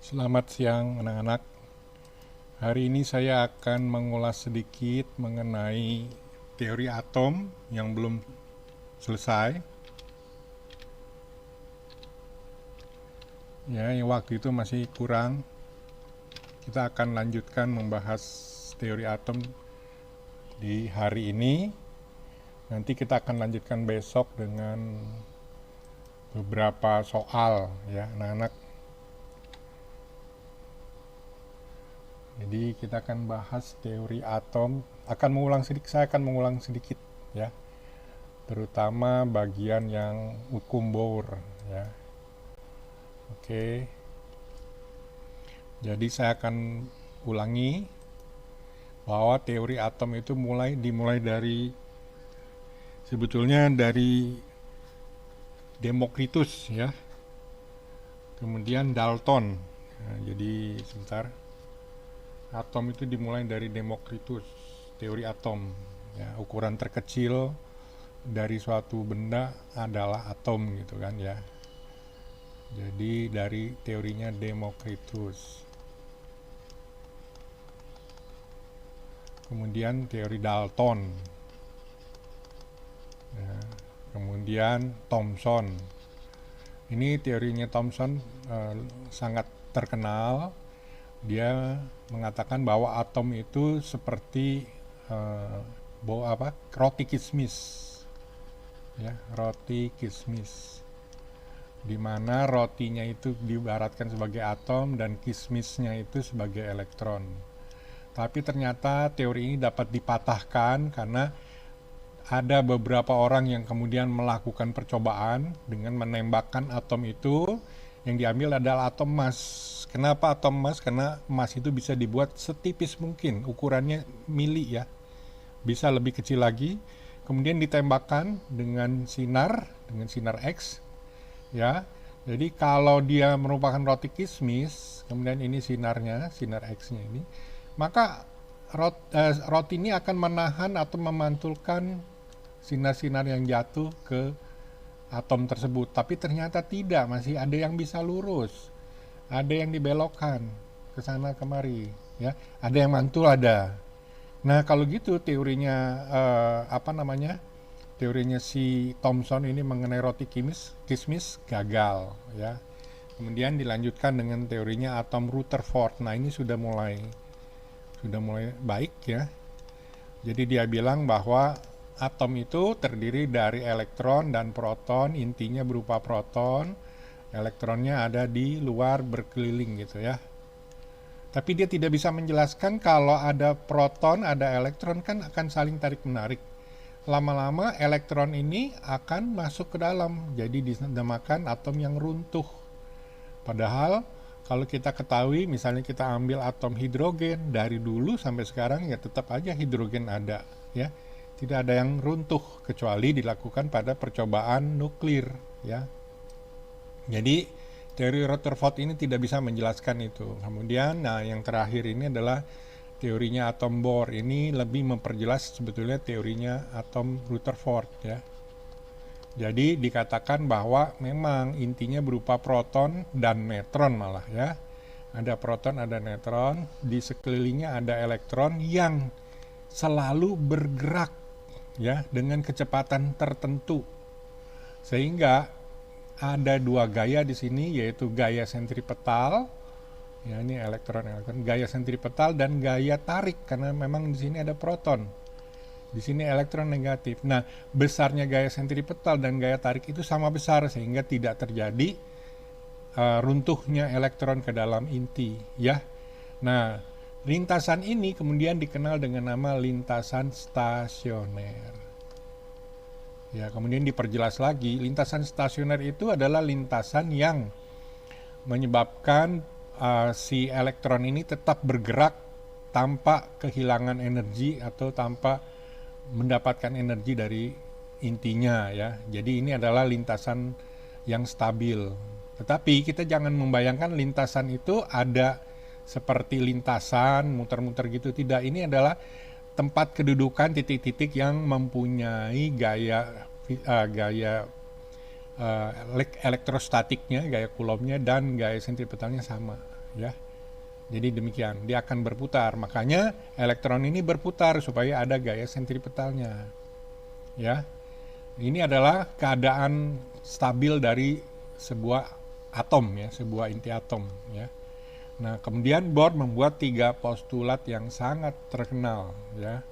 Selamat siang anak-anak. Hari ini saya akan mengulas sedikit mengenai teori atom yang belum selesai. Ya, yang waktu itu masih kurang. Kita akan lanjutkan membahas teori atom di hari ini. Nanti kita akan lanjutkan besok dengan beberapa soal ya anak-anak. Jadi kita akan bahas teori atom. Saya akan mengulang sedikit ya, terutama bagian yang hukum Bohr ya. Oke. Jadi saya akan ulangi bahwa teori atom itu dimulai dari sebetulnya dari Demokritus ya. Kemudian Dalton. Nah, jadi sebentar. Atom itu dimulai dari Demokritus, teori atom. Ya, ukuran terkecil dari suatu benda adalah atom gitu kan ya. Jadi dari teorinya Demokritus. Kemudian teori Dalton. Ya, kemudian Thomson. Ini teorinya Thomson sangat terkenal. Dia mengatakan bahwa atom itu seperti roti kismis, ya, roti kismis, di mana rotinya itu diibaratkan sebagai atom dan kismisnya itu sebagai elektron. Tapi ternyata teori ini dapat dipatahkan karena ada beberapa orang yang kemudian melakukan percobaan dengan menembakkan atom itu. Yang diambil adalah atom emas. Kenapa atom emas? Karena emas itu bisa dibuat setipis mungkin, ukurannya mili ya, bisa lebih kecil lagi. Kemudian ditembakkan dengan sinar X ya. Jadi kalau dia merupakan roti kismis, kemudian ini sinar X-nya ini, maka roti ini akan menahan atau memantulkan sinar-sinar yang jatuh ke atom tersebut. Tapi ternyata tidak, masih ada yang bisa lurus, ada yang dibelokkan ke sana kemari ya, ada yang mantul ada. Nah, kalau gitu teorinya teorinya si Thomson ini mengenai roti kismis gagal ya. Kemudian dilanjutkan dengan teorinya atom Rutherford. Nah, ini sudah mulai baik ya. Jadi dia bilang bahwa atom itu terdiri dari elektron dan proton, intinya berupa proton, elektronnya ada di luar berkeliling gitu ya. Tapi dia tidak bisa menjelaskan kalau ada proton, ada elektron kan akan saling tarik-menarik. Lama-lama elektron ini akan masuk ke dalam, jadi dinamakan atom yang runtuh. Padahal kalau kita ketahui, misalnya kita ambil atom hidrogen, dari dulu sampai sekarang ya tetap aja hidrogen ada ya. Tidak ada yang runtuh kecuali dilakukan pada percobaan nuklir ya. Jadi teori Rutherford ini tidak bisa menjelaskan itu. Kemudian yang terakhir ini adalah teorinya atom Bohr. Ini lebih memperjelas sebetulnya teorinya atom Rutherford ya. Jadi dikatakan bahwa memang intinya berupa proton dan neutron malah ya. Ada proton, ada neutron, di sekelilingnya ada elektron yang selalu bergerak ya dengan kecepatan tertentu. Sehingga ada dua gaya di sini, yaitu gaya sentripetal ya, ini elektron gaya sentripetal dan gaya tarik, karena memang di sini ada proton, di sini elektron negatif. Nah, besarnya gaya sentripetal dan gaya tarik itu sama besar sehingga tidak terjadi runtuhnya elektron ke dalam inti ya. Nah, lintasan ini kemudian dikenal dengan nama lintasan stasioner. Ya, kemudian diperjelas lagi, lintasan stasioner itu adalah lintasan yang menyebabkan si elektron ini tetap bergerak tanpa kehilangan energi atau tanpa mendapatkan energi dari intinya ya. Jadi ini adalah lintasan yang stabil. Tetapi kita jangan membayangkan lintasan itu ada seperti lintasan muter-muter gitu, tidak. Ini adalah tempat kedudukan titik-titik yang mempunyai gaya elektrostatiknya, gaya Coulombnya dan gaya sentripetalnya sama ya. Jadi demikian, dia akan berputar. Makanya elektron ini berputar supaya ada gaya sentripetalnya. Ya. Ini adalah keadaan stabil dari sebuah atom ya, sebuah inti atom ya. Nah, kemudian Bohr membuat 3 postulat yang sangat terkenal ya.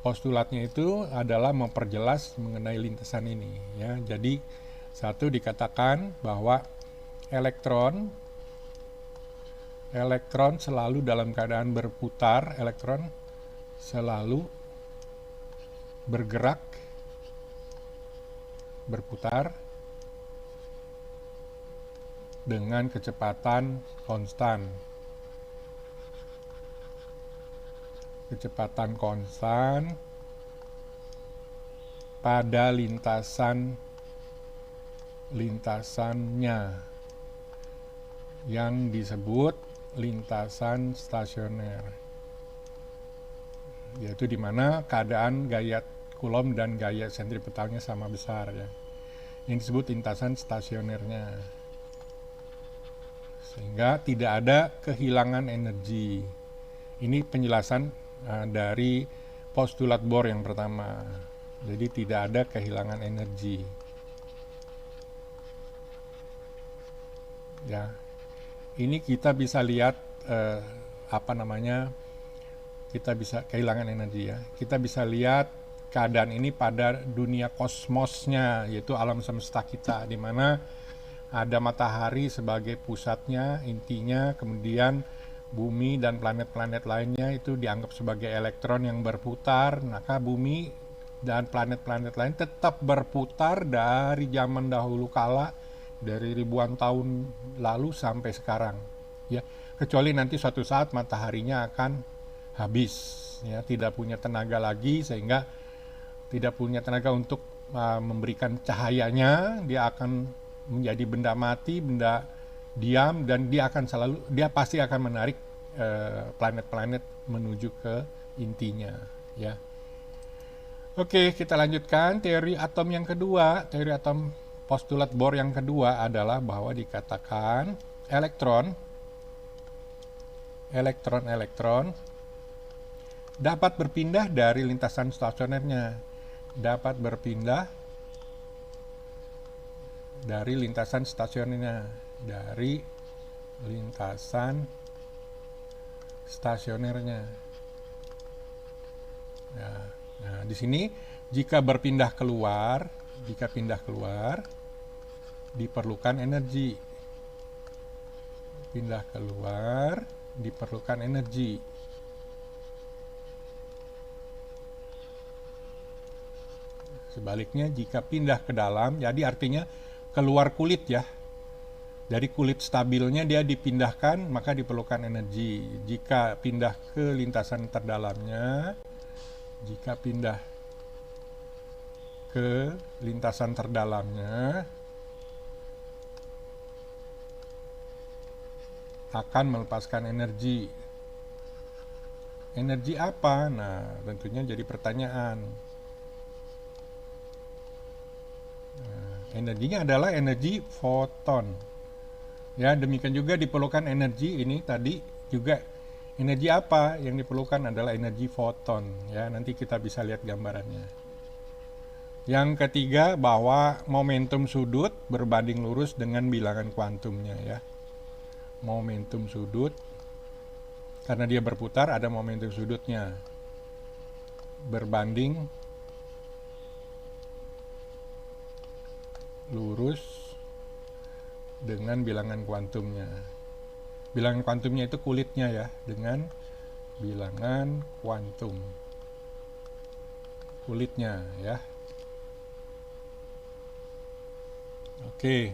Postulatnya itu adalah memperjelas mengenai lintasan ini ya. Jadi satu dikatakan bahwa elektron selalu dalam keadaan berputar, elektron selalu berputar dengan kecepatan konstan. Kecepatan konstan pada lintasannya yang disebut lintasan stasioner, yaitu di mana keadaan gaya Coulomb dan gaya sentripetalnya sama besar ya. Ini disebut lintasan stasionernya. Sehingga tidak ada kehilangan energi. Ini penjelasan dari postulat Bohr yang pertama. Jadi tidak ada kehilangan energi. Ya. Ini kita bisa lihat kita bisa kehilangan energi ya. Kita bisa lihat keadaan ini pada dunia kosmosnya, yaitu alam semesta kita, di mana ada matahari sebagai pusatnya, intinya, kemudian bumi dan planet-planet lainnya itu dianggap sebagai elektron yang berputar. Maka bumi dan planet-planet lain tetap berputar dari zaman dahulu kala, dari ribuan tahun lalu sampai sekarang ya, kecuali nanti suatu saat mataharinya akan habis ya, tidak punya tenaga lagi, sehingga tidak punya tenaga untuk memberikan cahayanya, dia akan menjadi benda mati, benda diam, dan dia pasti akan menarik planet-planet menuju ke intinya ya. Oke, kita lanjutkan teori atom yang kedua. Teori atom postulat Bohr yang kedua adalah bahwa dikatakan elektron dapat berpindah dari lintasan stasionernya, dari lintasan stasionernya. Nah, di sini jika pindah keluar diperlukan energi. Pindah keluar diperlukan energi. Sebaliknya jika pindah ke dalam, jadi artinya keluar kulit ya. Dari kulit stabilnya dia dipindahkan, maka diperlukan energi. Jika pindah ke lintasan terdalamnya, akan melepaskan energi. Energi apa? Nah, tentunya jadi pertanyaan. Energinya adalah energi foton. Ya, demikian juga diperlukan energi ini tadi juga. Energi apa yang diperlukan adalah energi foton. Ya, nanti kita bisa lihat gambarannya. Yang ketiga, bahwa momentum sudut berbanding lurus dengan bilangan kuantumnya ya. Momentum sudut, karena dia berputar, ada momentum sudutnya berbanding lurus dengan bilangan kuantumnya. Bilangan kuantumnya itu kulitnya ya, dengan bilangan kuantum kulitnya ya. Oke,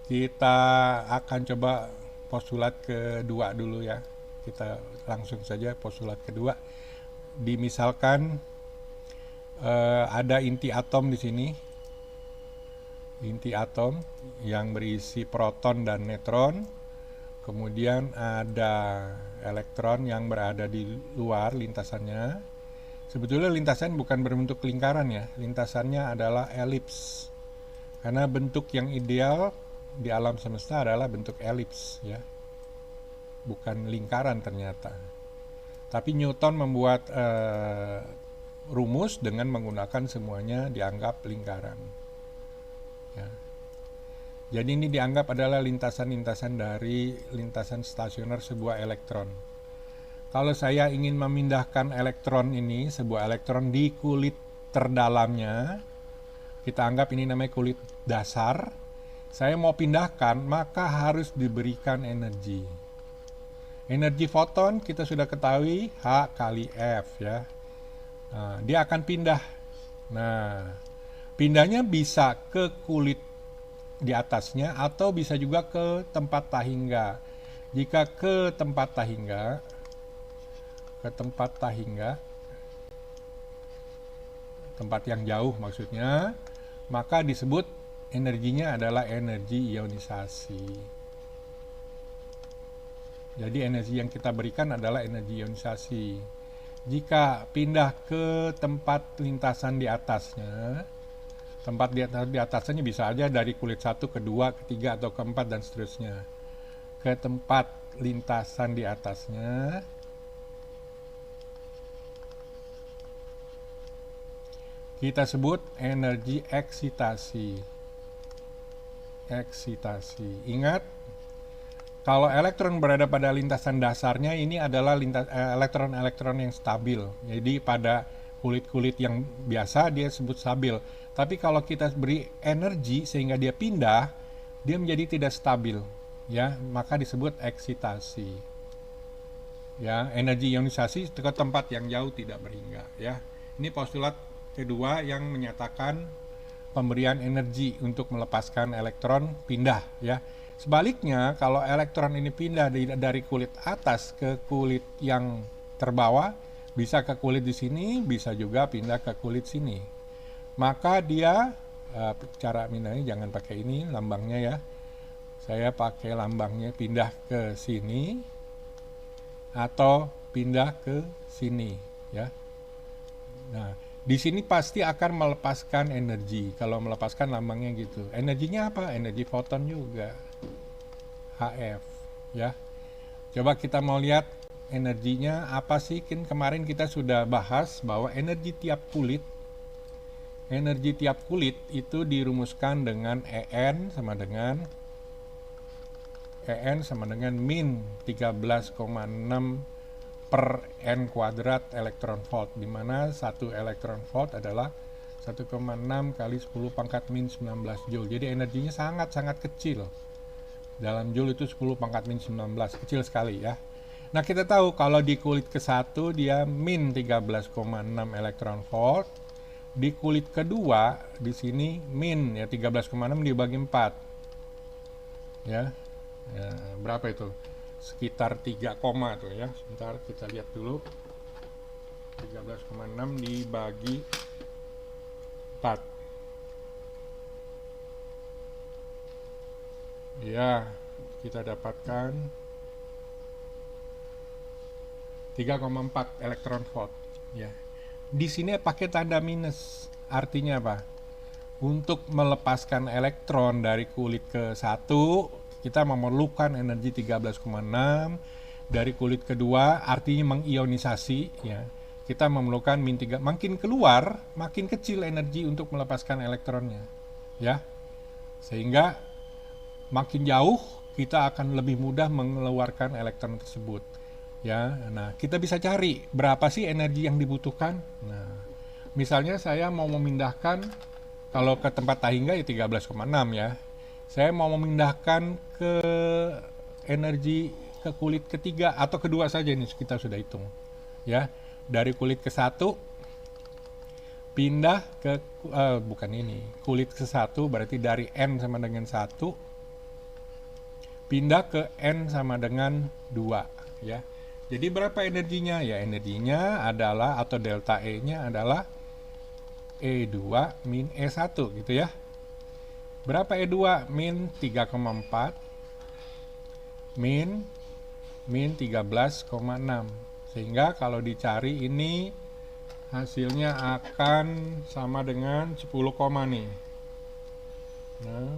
kita akan coba postulat kedua dulu ya. Kita langsung saja postulat kedua. Dimisalkan ada inti atom di sini, inti atom yang berisi proton dan neutron, kemudian ada elektron yang berada di luar lintasannya. Sebetulnya lintasan bukan berbentuk lingkaran ya, lintasannya adalah elips, karena bentuk yang ideal di alam semesta adalah bentuk elips, ya, bukan lingkaran ternyata. Tapi Newton membuat rumus dengan menggunakan semuanya dianggap lingkaran. Ya. Jadi ini dianggap adalah lintasan-lintasan dari lintasan stasioner sebuah elektron. Kalau saya ingin memindahkan elektron ini, sebuah elektron di kulit terdalamnya, kita anggap ini namanya kulit dasar, saya mau pindahkan, maka harus diberikan energi. Energi foton kita sudah ketahui H kali F, ya. Nah, dia akan pindah. Nah, pindahnya bisa ke kulit di atasnya atau bisa juga ke tempat tahingga. Jika ke tempat tahingga, tempat yang jauh maksudnya, maka disebut energinya adalah energi ionisasi. Jadi energi yang kita berikan adalah energi ionisasi. Jika pindah ke tempat lintasan di atasnya, tempat di atasnya bisa aja dari kulit 1 ke 2, ke 3, atau ke 4 dan seterusnya. Ke tempat lintasan di atasnya, kita sebut energi eksitasi. Ingat, kalau elektron berada pada lintasan dasarnya, ini adalah elektron-elektron yang stabil. Jadi pada kulit-kulit yang biasa dia sebut stabil. Tapi kalau kita beri energi sehingga dia pindah, dia menjadi tidak stabil, ya, maka disebut eksitasi. Ya, energi ionisasi ke tempat yang jauh tidak berhingga, ya. Ini postulat kedua yang menyatakan pemberian energi untuk melepaskan elektron pindah, ya. Sebaliknya, kalau elektron ini pindah dari kulit atas ke kulit yang terbawah, bisa ke kulit di sini, bisa juga pindah ke kulit sini. Maka dia, cara pindahnya jangan pakai ini lambangnya, ya. Saya pakai lambangnya pindah ke sini atau pindah ke sini, ya. Nah, di sini pasti akan melepaskan energi. Kalau melepaskan lambangnya gitu. Energinya apa? Energi foton juga. HF, ya. Coba kita mau lihat energinya apa sih? Kemarin kita sudah bahas bahwa energi tiap kulit itu dirumuskan dengan EN sama dengan min 13,6 per N kuadrat elektron volt, di mana 1 elektron volt adalah 1,6 kali 10 pangkat min 19 Joule. Jadi energinya sangat-sangat kecil. Dalam Joule itu 10 pangkat min 19, kecil sekali, ya. Nah, kita tahu kalau di kulit ke-1 dia min 13,6 elektron volt. Di kulit kedua di sini min, ya, 13,6 dibagi 4. Ya. Ya, berapa itu? Sekitar 3 koma tuh, ya. Sebentar kita lihat dulu. 13,6 dibagi 4. Ya, kita dapatkan 3,4 elektron volt, ya. Di sini pakai tanda minus. Artinya apa? Untuk melepaskan elektron dari kulit ke-1, kita memerlukan energi 13,6. Dari kulit kedua, artinya mengionisasi, ya. Kita memerlukan min 3. Makin keluar, makin kecil energi untuk melepaskan elektronnya, ya. Sehingga makin jauh kita akan lebih mudah mengeluarkan elektron tersebut, ya. Nah, kita bisa cari berapa sih energi yang dibutuhkan. Nah, misalnya saya mau memindahkan, kalau ke tempat tahingga ya 13,6, ya. Saya mau memindahkan ke energi ke kulit ketiga atau kedua saja, ini kita sudah hitung, ya. Dari kulit ke-1 pindah ke kulit ke-1 berarti dari N sama dengan 1 pindah ke N sama dengan 2, ya. Jadi berapa energinya? Ya, energinya adalah, atau delta E-nya adalah E2 min E1, gitu, ya. Berapa E2? Min 3,4 min 13,6. Sehingga kalau dicari ini hasilnya akan sama dengan 10 koma nih. Nah,